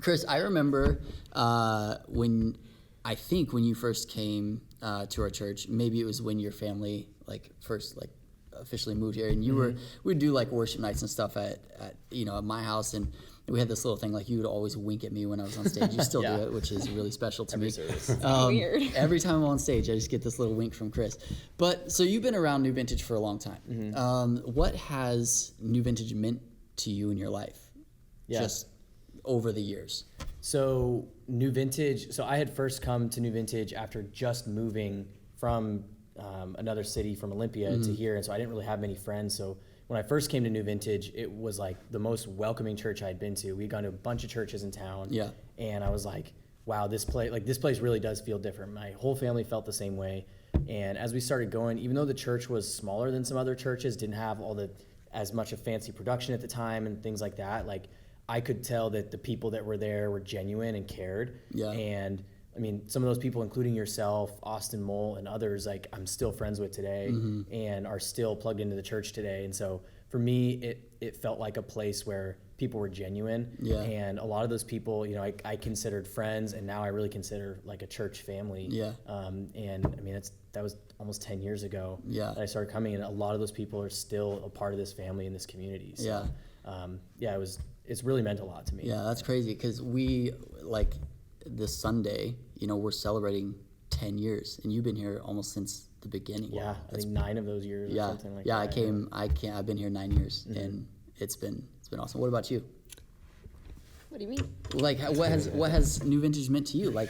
Chris, I remember when you first came to our church, maybe it was when your family first officially moved here, and we'd do like worship nights and stuff at my house, and we had this little thing, like you would always wink at me when I was on stage. You still do it, which is really special to me. Weird. Every time I'm on stage, I just get this little wink from Chris. But so you've been around New Vintage for a long time. What has New Vintage meant to you in your life? Just over the years. So New Vintage, I had first come to New Vintage after just moving from another city, from Olympia to here, and so I didn't really have many friends. So when I first came to New Vintage, it was like the most welcoming church I'd been to. We'd gone to a bunch of churches in town, and I was like, wow, this place really does feel different. My whole family felt the same way. And as we started going, even though the church was smaller than some other churches, didn't have as much of fancy production at the time and things like that, like I could tell that the people that were there were genuine and cared. And I mean, some of those people, including yourself, Austin Mole, and others, like I'm still friends with today and are still plugged into the church today. And so for me, it felt like a place where people were genuine. And a lot of those people, I considered friends, and now I really consider like a church family. And I mean, that was almost 10 years ago that I started coming, and a lot of those people are still a part of this family and this community. So, it's really meant a lot to me. Yeah, that's crazy, because we, like, this Sunday, we're celebrating 10 years, and you've been here almost since the beginning. I think 9 of those years or something like that. I've been here 9 years, and it's been awesome. What about you? What do you mean? Like, what has New Vintage meant to you? Like,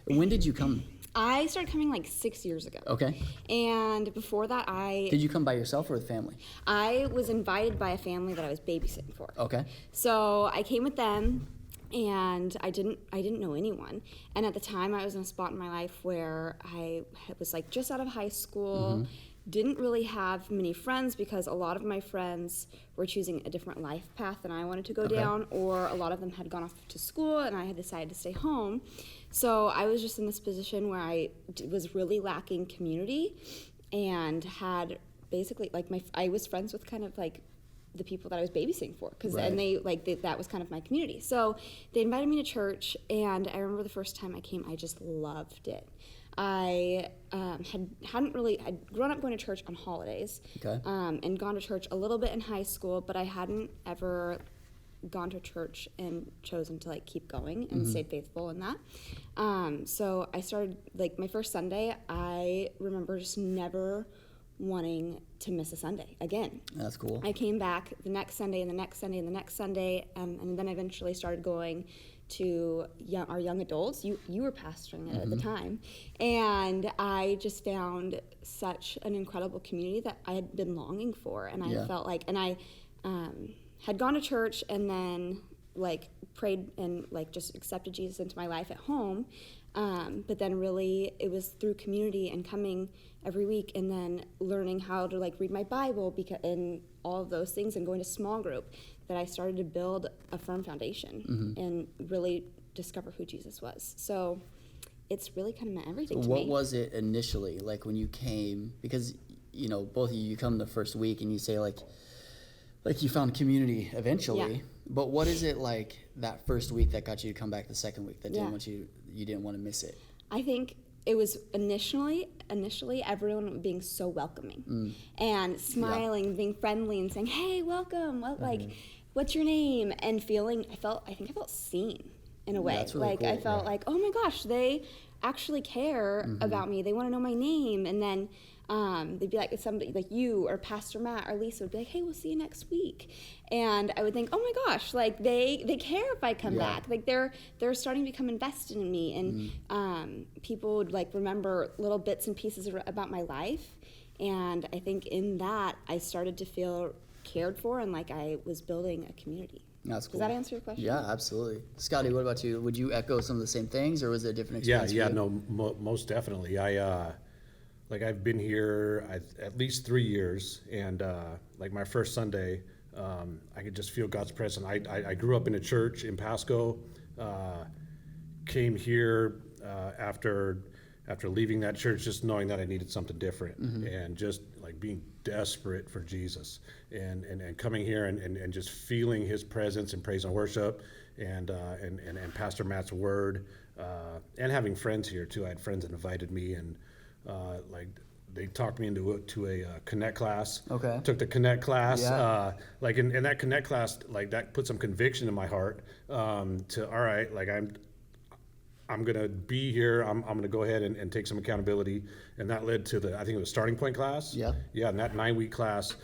when did you come? I started coming like 6 years ago. Okay. And before that, Did you come by yourself or with family? I was invited by a family that I was babysitting for. Okay. So I came with them, and I didn't know anyone. And at the time, I was in a spot in my life where I was like just out of high school, didn't really have many friends because a lot of my friends were choosing a different life path than I wanted to go down, or a lot of them had gone off to school and I had decided to stay home. So I was just in this position where I was really lacking community, and had basically I was friends with kind of like the people that I was babysitting for, and that was kind of my community. So they invited me to church, and I remember the first time I came, I just loved it. I had grown up going to church on holidays, and gone to church a little bit in high school, but I hadn't ever gone to church and chosen to like keep going and stayed faithful in that. So I started, like, my first Sunday, I remember just never wanting to miss a Sunday again. That's cool. I came back the next Sunday and the next Sunday and the next Sunday, and then I eventually started going to our young adults. You were pastoring it at the time, and I just found such an incredible community that I had been longing for, and I felt like, and I had gone to church and then like prayed and like just accepted Jesus into my life at home, but then really it was through community and coming every week, and then learning how to like read my Bible and all of those things, and going to small group, that I started to build a firm foundation and really discover who Jesus was. So it's really kind of meant everything to me. What was it initially, like when you came? Because, both of you come the first week and you say like you found community eventually, but what is it like that first week that got you to come back the second week, that you didn't want to miss it? I think it was initially everyone being so welcoming and smiling, being friendly and saying, hey, welcome, like, what's your name? And I think I felt seen in a way. That's really cool. I felt like, oh my gosh, they actually care about me. They want to know my name. And then they'd be like, if somebody like you or Pastor Matt or Lisa would be like, hey, we'll see you next week. And I would think, oh my gosh, like they care if I come back. Like they're starting to become invested in me. And people would like remember little bits and pieces about my life. And I think in that I started to feel cared for, and like I was building a community. That's cool. Does that answer your question? Yeah, absolutely. Scotty, what about you? Would you echo some of the same things, or was it a different experience? Most definitely. I've been here at least 3 years, and like my first Sunday, I could just feel God's presence. I grew up in a church in Pasco, came here after leaving that church, just knowing that I needed something different, and just like being desperate for Jesus, and coming here and just feeling his presence in praise and worship, and Pastor Matt's word, and having friends here too. I had friends that invited me, and like they talked me into a Connect class. Okay. Took the Connect class. Yeah. Like in that Connect class, like that put some conviction in my heart. To all right, like I'm gonna be here. I'm gonna go ahead and take some accountability, and that led to I think it was Starting Point class. Yeah. Yeah, in that 9-week class,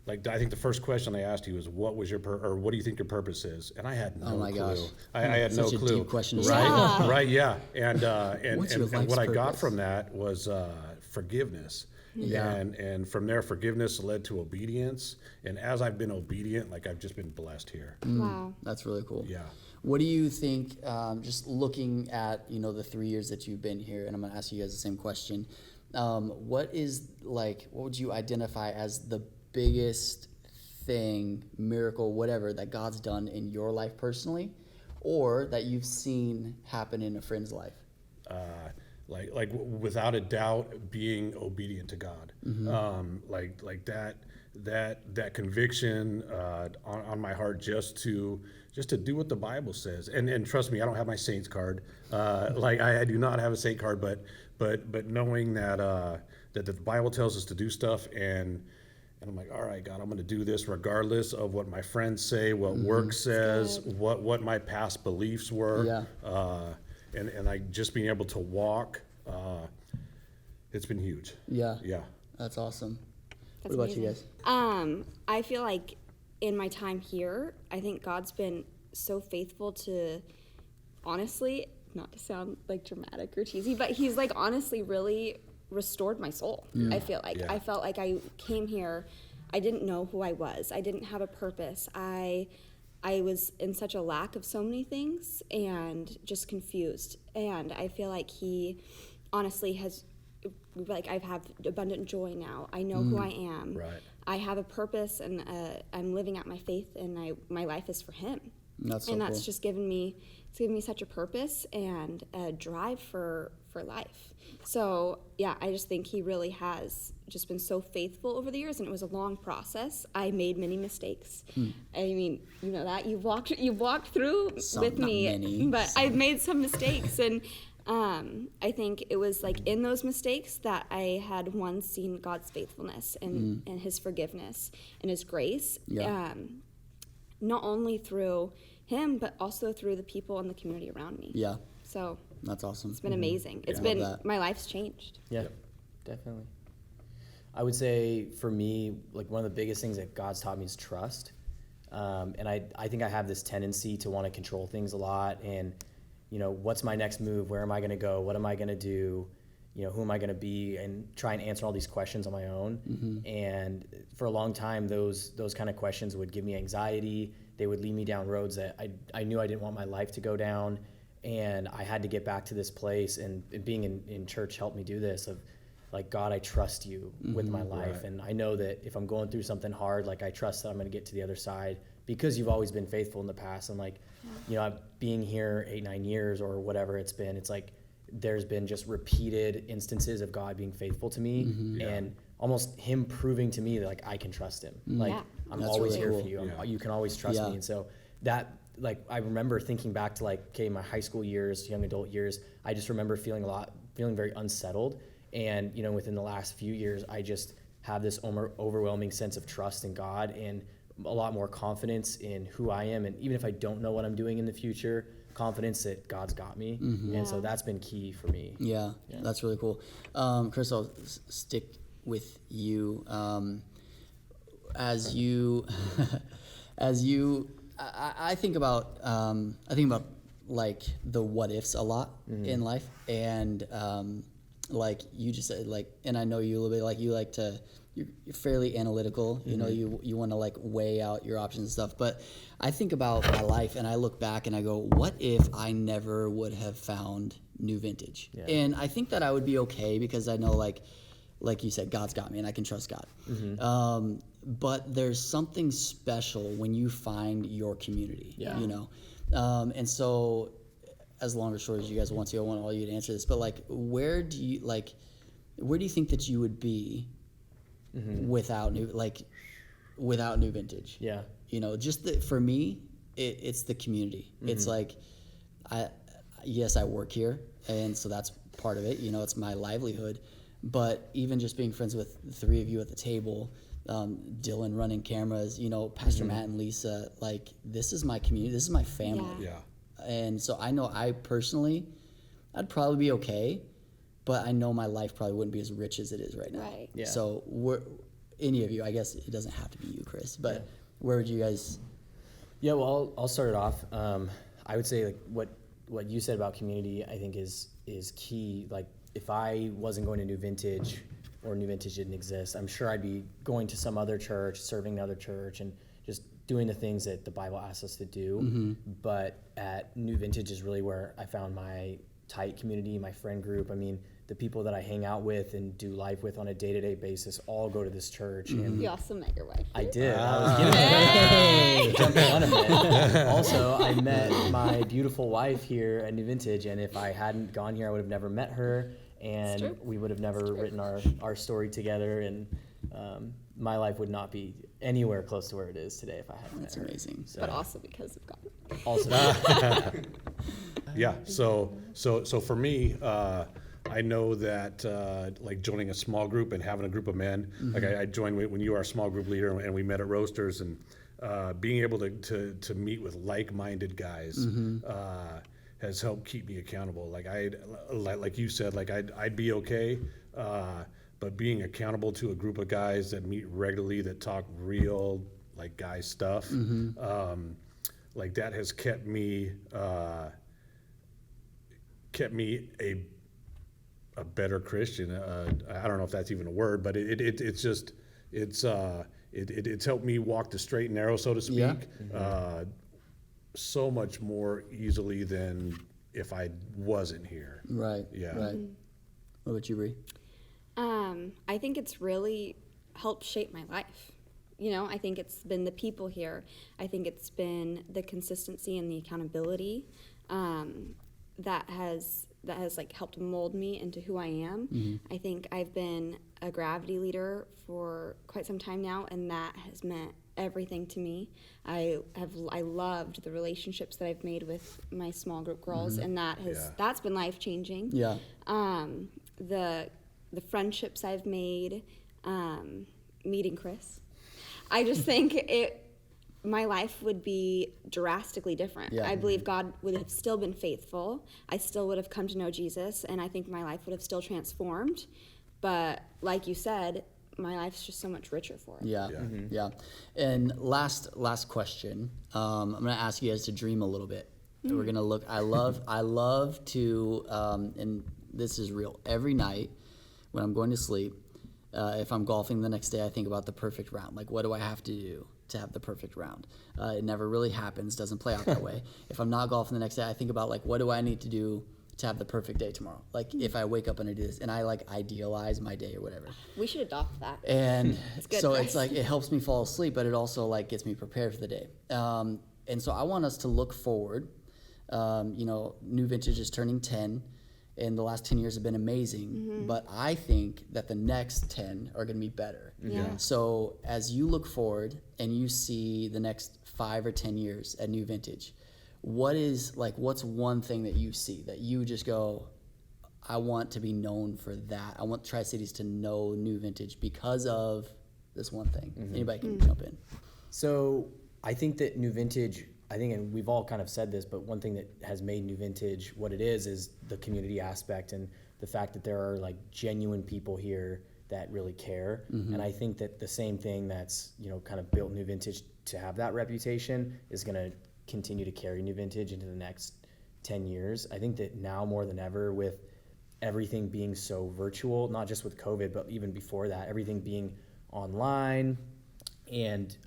like I think the first question they asked you was, "What was your what do you think your purpose is?" And I had no Oh my clue. gosh. I had Such no a clue. deep question to Right. start. Right. Yeah. And What's your and life's what I got purpose? from that was forgiveness. Yeah. And from there, forgiveness led to obedience. And as I've been obedient, like I've just been blessed here. Wow. That's really cool. Yeah. What do you think, just looking at, the 3 years that you've been here, and I'm going to ask you guys the same question. What would you identify as the biggest thing, miracle, whatever, that God's done in your life personally, or that you've seen happen in a friend's life? Like without a doubt, being obedient to God. Like that conviction on my heart just to do what the Bible says. And trust me, I don't have my saints card. Like I do not have a saint card, but knowing that the Bible tells us to do stuff, and I'm like, all right, God, I'm going to do this regardless of what my friends say, what work says, what my past beliefs were. Yeah. And like just being able to walk, it's been huge. Yeah. Yeah. That's awesome. That's what about you amazing. guys? I feel like in my time here, I think God's been so faithful to, honestly, not to sound like dramatic or cheesy, but he's like honestly really restored my soul. I feel like I felt like I came here, I didn't know who I was. I didn't have a purpose. I was in such a lack of so many things and just confused. And I feel like he honestly has, like, I have abundant joy now. I know who I am. Right. I have a purpose, and I'm living out my faith, and my life is for him. That's so and that's cool. just given me such a purpose and a drive for life. So yeah, I just think he really has just been so faithful over the years, and it was a long process. I made many mistakes. I mean, you know that you've walked through Some, with not me, many, but some. I've made some mistakes, and I think it was like in those mistakes that I had seen God's faithfulness and his forgiveness and his grace. Yeah. Not only through him, but also through the people in the community around me. Yeah. So That's awesome. it's been amazing. It's I been, love that. my life's changed. Yeah, definitely. I would say for me, like one of the biggest things that God's taught me is trust. And I think I have this tendency to want to control things a lot. And, what's my next move? Where am I going to go? What am I going to do? Who am I going to be? And try and answer all these questions on my own. And for a long time, those kind of questions would give me anxiety. They would lead me down roads that I knew I didn't want my life to go down. And I had to get back to this place, and being in church helped me do this of like, God, I trust you with my life. Right. And I know that if I'm going through something hard, like I trust that I'm going to get to the other side because you've always been faithful in the past. And like, being here 8-9 years or whatever it's been, it's like, there's been just repeated instances of God being faithful to me and almost him proving to me that like I can trust him. Like Yeah. I'm That's always really here cool. for you. Yeah. You can always trust Yeah. me. And so that, like, I remember thinking back to like, okay, my high school years, young adult years, I just remember feeling very unsettled. And, within the last few years, I just have this overwhelming sense of trust in God and a lot more confidence in who I am. And even if I don't know what I'm doing in the future, confidence that God's got me. And so that's been key for me. Yeah, that's really cool. Chris, I'll stick with you. As you, I think about like the what ifs a lot in life, and like you just said, like, and I know you a little bit, like you're fairly analytical, you want to like weigh out your options and stuff. But I think about my life and I look back and I go, what if I never would have found New Vintage? Yeah. And I think that I would be okay because I know like you said, God's got me and I can trust God. But there's something special when you find your community, and so as long or short as you guys want to, I want all you to answer this, but like, where do you think that you would be without new Vintage? Yeah. For me, it's the community. It's like, yes, I work here, and so that's part of it. You know, it's my livelihood. But even just being friends with the three of you at the table, Dylan running cameras, you know, Pastor Matt and Lisa, like, this is my community. This is my family. Yeah. And so I know I'd probably be okay, but I know my life probably wouldn't be as rich as it is right now. Right. Yeah. So any of you, I guess it doesn't have to be you, Chris, but where would you guys? Yeah, well, I'll start it off. I would say like what you said about community, I think is key. Like, if I wasn't going to New Vintage, or New Vintage didn't exist, I'm sure I'd be going to some other church, serving another church, and just doing the things that the Bible asks us to do. But at New Vintage is really where I found my tight community, my friend group. I mean, the people that I hang out with and do life with on a day-to-day basis all go to this church. And You also met your wife. I did. I was getting jumping on a bit. Also, I met my beautiful wife here at New Vintage, and if I hadn't gone here, I would have never met her, and we would have never written our story together, and my life would not be anywhere close to where it is today if I hadn't met her. That's amazing. So, But also because of God. also, Yeah. So for me, I know that like joining a small group and having a group of men, like I joined when you were a small group leader and we met at Roasters, and being able to meet with like-minded guys has helped keep me accountable. Like you said, like I'd be okay, but being accountable to a group of guys that meet regularly, that talk real like guy stuff, like that has kept me a better Christian. I don't know if that's even a word, but it's helped me walk the straight and narrow, so to speak, so much more easily than if I wasn't here. Right. Yeah. Right. What about you, Bree? I think it's really helped shape my life. You know, I think it's been the people here. I think it's been the consistency and the accountability that has like helped mold me into who I am. I think I've been a Gravity leader for quite some time now, and that has meant everything to me. I loved the relationships that I've made with my small group girls, and that's been life changing. Yeah. The friendships I've made, meeting Chris, I just think my life would be drastically different. Yeah. I believe God would have still been faithful. I still would have come to know Jesus, and I think my life would have still transformed. But like you said, my life's just so much richer for it. Yeah. Yeah. And last question. I'm gonna ask you guys to dream a little bit. We're gonna look. I love to, and this is real. Every night when I'm going to sleep, if I'm golfing the next day, I think about the perfect round. Like, what do I have to do to have the perfect round? It never really happens. Doesn't play out that way. If I'm not golfing the next day, I think about, like, what do I need to do to have the perfect day tomorrow? Like, if I wake up and I do this, and I like idealize my day or whatever. We should adopt that. And good, so Chris. it's like, it helps me fall asleep, but it also like gets me prepared for the day. And so I want us to look forward. You know, New Vintage is turning 10, and the last 10 years have been amazing, but I think that the next 10 are going to be better. Yeah. So as you look forward and you see the next 5 or 10 years at New Vintage, what's one thing that you see that you just go, I want to be known for that. I want Tri-Cities to know New Vintage because of this one thing. Anybody can jump in. So I think that New Vintage, and we've all kind of said this, but one thing that has made New Vintage what it is the community aspect and the fact that there are like genuine people here that really care. And I think that the same thing that's, you know, kind of built New Vintage to have that reputation is going to continue to carry New Vintage into the next 10 years. I think that now more than ever, with everything being so virtual, not just with COVID, but even before that, everything being online and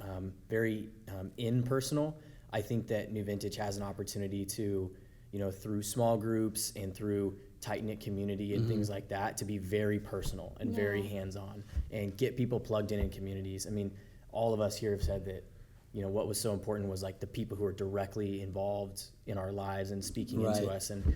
very impersonal, I think that New Vintage has an opportunity to, you know, through small groups and through tight-knit community and things like that, to be very personal and very hands-on and get people plugged in communities. I mean, all of us here have said that, you know, what was so important was like the people who are directly involved in our lives and speaking into us. And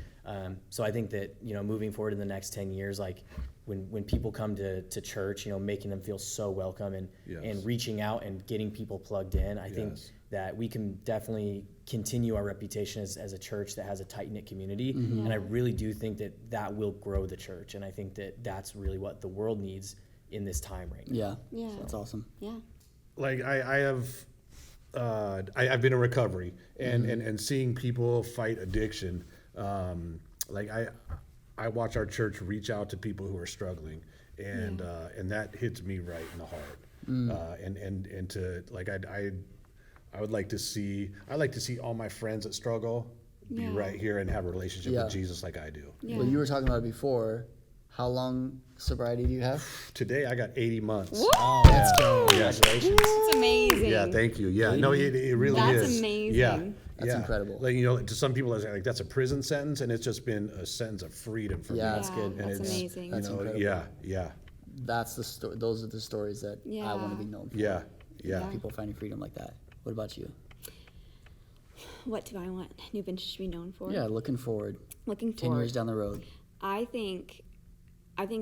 so I think that, you know, moving forward in the next 10 years, like when people come to church, you know, making them feel so welcome and reaching out and getting people plugged in, I think that we can definitely continue our reputation as a church that has a tight-knit community. And I really do think that will grow the church. And I think that's really what the world needs in this time right now. Yeah. So that's awesome. Yeah. Like I've been in recovery and seeing people fight addiction. Like I watch our church reach out to people who are struggling, and that hits me right in the heart. And to like I would like to see all my friends that struggle be right here and have a relationship with Jesus like I do. Yeah. Well, you were talking about it before. How long sobriety do you have? Today I got 80 months. Woo! Oh, let's go. Congratulations. That's amazing. Yeah, thank you. Yeah, no, it really is. That's amazing. Yeah, That's incredible. Like, you know, to some people, it's like that's a prison sentence, and it's just been a sentence of freedom for me. That's good. And That's it's, amazing. That's you know, incredible. yeah, That's the story. Those are the stories that I want to be known for. yeah. People finding freedom like that. What about you? What do I want New Vintage to be known for? Yeah, looking forward. Looking 10 forward. years down the road. I think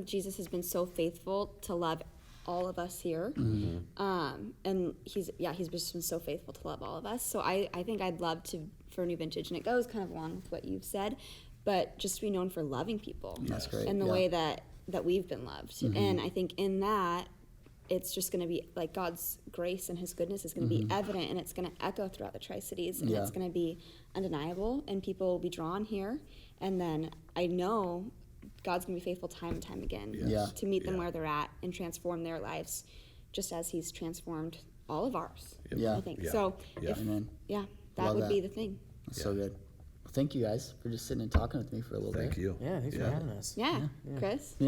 Jesus has been so faithful to love all of us here. And he's just been so faithful to love all of us. So I think I'd love for New Vintage, and it goes kind of along with what you've said, but just to be known for loving people. That's great. In the way that we've been loved. And I think in that, it's just going to be like God's grace and his goodness is going to be evident, and it's going to echo throughout the Tri-Cities, and it's going to be undeniable, and people will be drawn here. And then I know God's going to be faithful time and time again to meet them where they're at and transform their lives just as he's transformed all of ours. Yeah. I think. Yeah. So, Yeah. Amen. that Love would that. be the thing. That's so good. Well, thank you guys for just sitting and talking with me for a little bit. Thank you. Yeah, thanks for having us. Yeah. Chris?